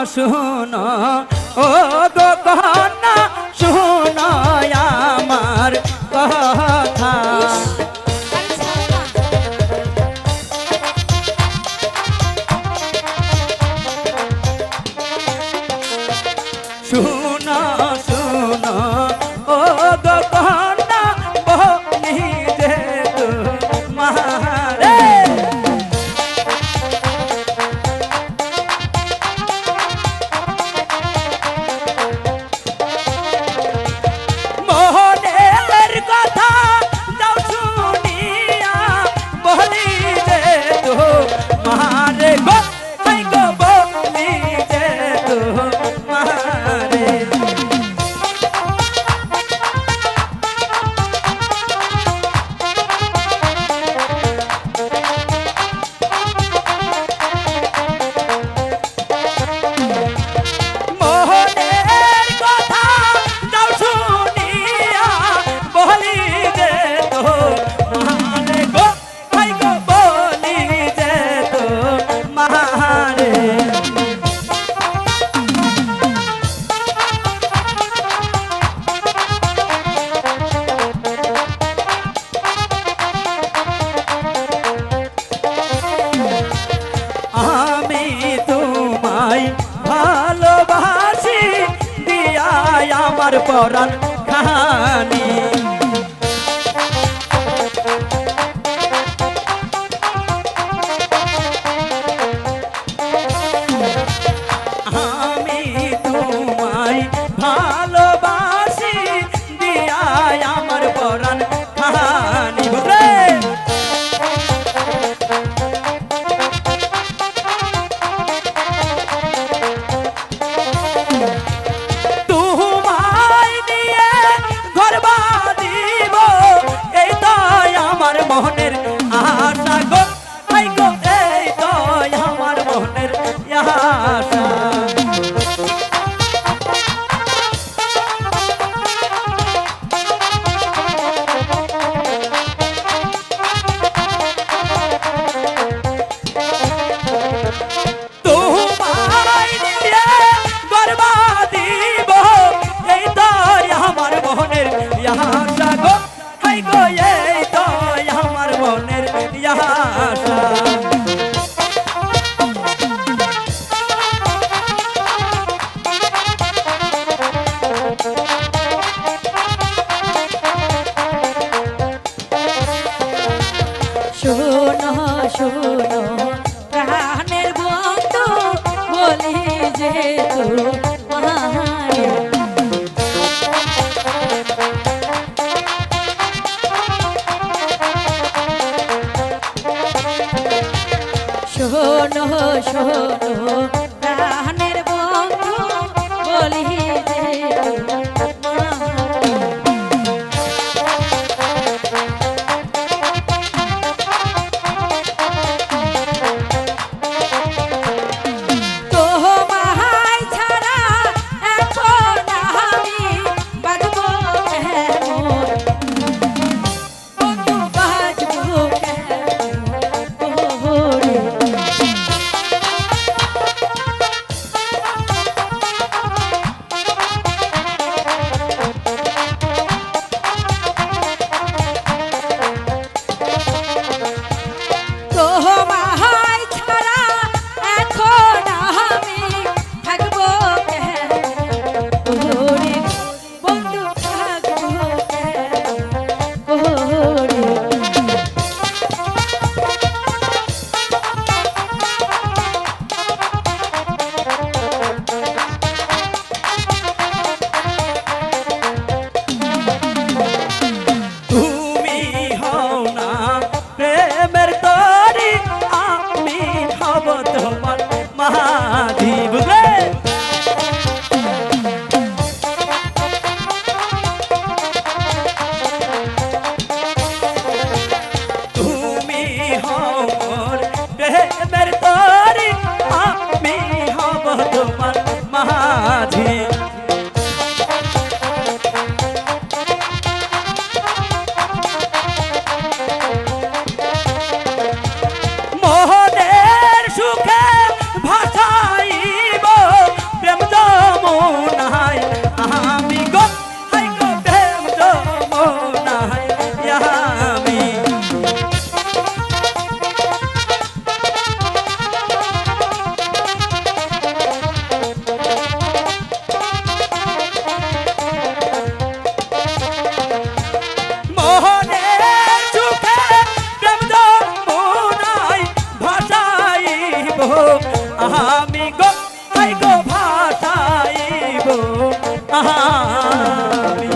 শুনো ও গো কন্যা শুনো আমার কথা শুনো শুনো ও গো কন্যা বলি যে তোমারে মোহনের কথা যাও শুনিয়া বলি যে তোমারে গো হাই গো বলি যে তোমারে মোহনের কথা যাও শুনিয়া বলি যে তোমারে গো হাই গো বলি যে তোমারে আমি তোমায় ভালোবাসি দিয়াই আমার পরাণ খানি আমি তোমায় ভালোবাসি দিয়াই আমার পরাণ খানি বুঝলে তোমায় নিয়ে ঘর বাঁধিব এই তো আমার মনের আশা গো হাই গো এই তো আমার মনের আশা তোমায় নিয়ে ঘর বাঁধিব এই তো আমার মনের আশা গো হাই গো এই তো আমার মনের আশা শোনো শোনো প্রাণের বন্ধু বলি যে তোমারে শোনো শোনো প্রাণের বন্ধু বলি যে তোমারে তোমায় ছাড়া এখন আমি বাঁচবো কেমন বন্ধু বাঁচবো কেমন ওরে তোমায় ছাড়া এখন আমি থাকবো কেমন ওরে বন্ধু থাকবো কেমন ওরে তুমি হও না প্রেমের তরি আমি হব তোমার মাঝি বুঝলে তুমি হও মোর প্রেমের তরি আমি হব তোমার মাঝি মোহনের সুখে ভাসাইব আমি গো আই গো ভাসাইব আমি